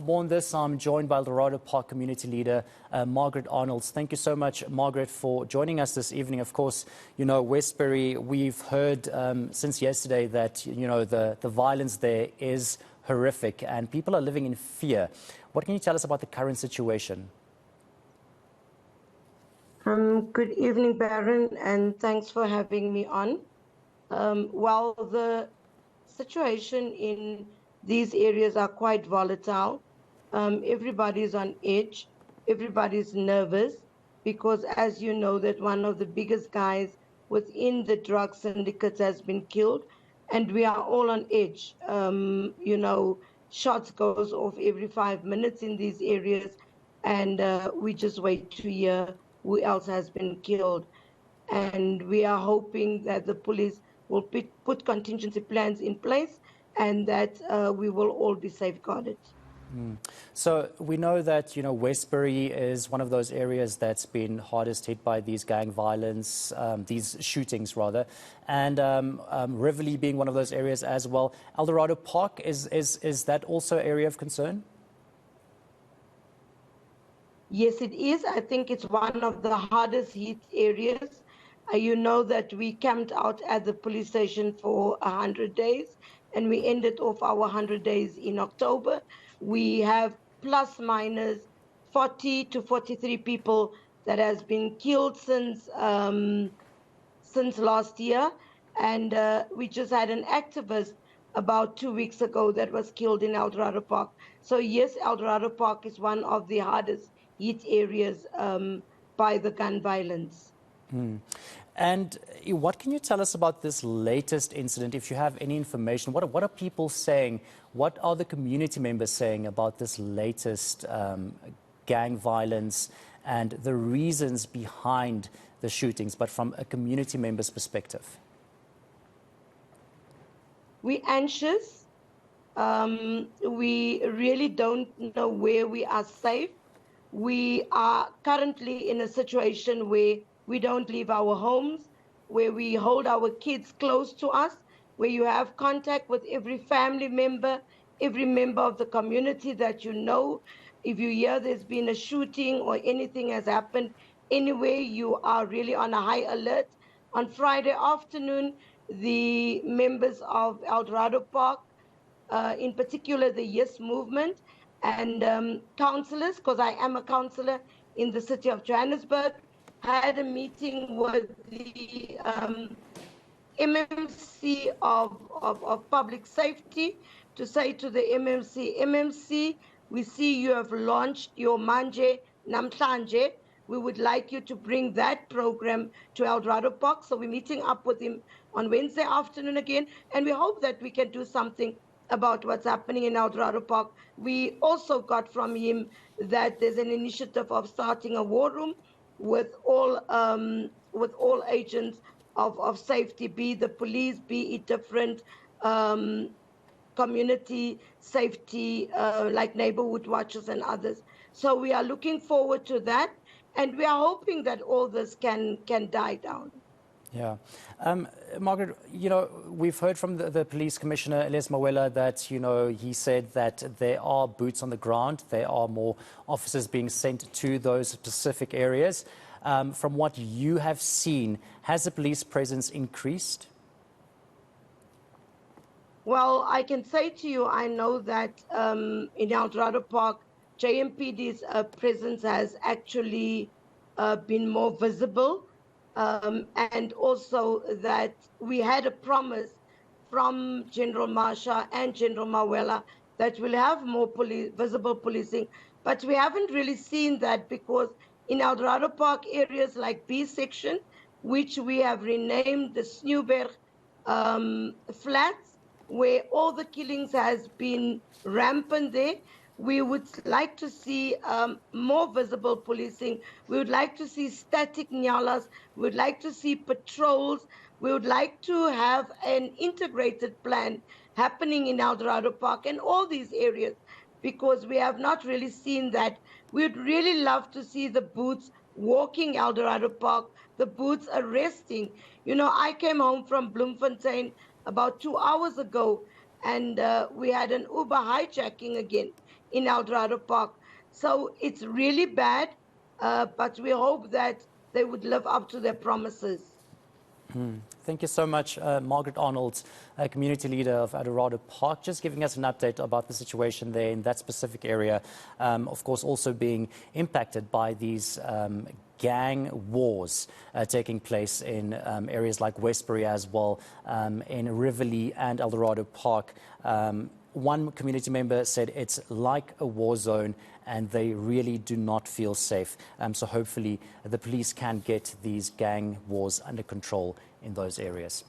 for more on this, I'm joined by Dorado Park community leader Margaret Arnolds. Thank you so much, Margaret, for joining us this evening. Of course, you know, Westbury, we've heard since yesterday that, you know, the violence there is horrific and people are living in fear. What can you tell us about the current situation? Good evening, Baron, and thanks for having me on. Well, the situation in these areas are quite volatile. Everybody's on edge. Everybody's nervous because, as you know, that one of the biggest guys within the drug syndicates has been killed, and we are all on edge. You know, shots goes off every 5 minutes in these areas, and we just wait to hear who else has been killed. And we are hoping that the police will put contingency plans in place and that we will all be safeguarded. So we know that, you know, Westbury is one of those areas that's been hardest hit by these gang violence, these shootings rather, and Rivoli being one of those areas as well. Eldorado Park, is that also an area of concern? Yes, it is. I think it's one of the hardest hit areas. You know that we camped out at the police station for 100 days and we ended off our 100 days in October. We have plus minus 40 to 43 people that has been killed since last year. And we just had an activist about 2 weeks ago that was killed in Eldorado Park. So yes, Eldorado Park is one of the hardest hit areas by the gun violence. And what can you tell us about this latest incident, if you have any information? What are people saying? What are the community members saying about this latest gang violence and the reasons behind the shootings, but from a community member's perspective? We're anxious. We really don't know where we are safe. We are currently in a situation where we don't leave our homes, where we hold our kids close to us, where you have contact with every family member, every member of the community that you know. If you hear there's been a shooting or anything has happened anywhere, you are really on a high alert. On Friday afternoon, the members of Eldorado Park, in particular the Yes Movement, and councillors, because I am a councillor in the city of Johannesburg, had a meeting with the MMC of Public Safety to say to the MMC, we see you have launched your Manje Namhlanje. We would like you to bring that program to Eldorado Park. So we're meeting up with him on Wednesday afternoon again, and we hope that we can do something about what's happening in Eldorado Park. We also got from him that there's an initiative of starting a war room with all agents of safety, be the police, be it different community safety, like neighborhood watches and others. So we are looking forward to that, and we are hoping that all this can die down. Yeah. Margaret, you know, we've heard from the police commissioner, Elias Mawela, that, you know, he said that there are boots on the ground. There are more officers being sent to those specific areas. From what you have seen, has the police presence increased? Well, I can say to you, I know that in Eldorado Park, JMPD's presence has actually been more visible. And also that we had a promise from General Marsha and General Mawela that we'll have more visible policing, but we haven't really seen that because in Eldorado Park areas like B section, which we have renamed the Sneuberg flats, where all the killings has been rampant there, we would like to see more visible policing. We would like to see static nyalas. We would like to see patrols. We would like to have an integrated plan happening in Eldorado Park and all these areas, because we have not really seen that. We would really love to see the boots walking Eldorado Park, the boots arresting. You know, I came home from Bloemfontein about 2 hours ago, and we had an Uber hijacking again. in Eldorado Park. So it's really bad, but we hope that they would live up to their promises. Thank you so much, Margaret Arnolds, community leader of Dorado Park, just giving us an update about the situation there in that specific area. Of course, also being impacted by these gang wars taking place in areas like Westbury as well, in Riverlea and Eldorado Park. One community member said it's like a war zone and they really do not feel safe. So hopefully the police can get these gang wars under control in those areas.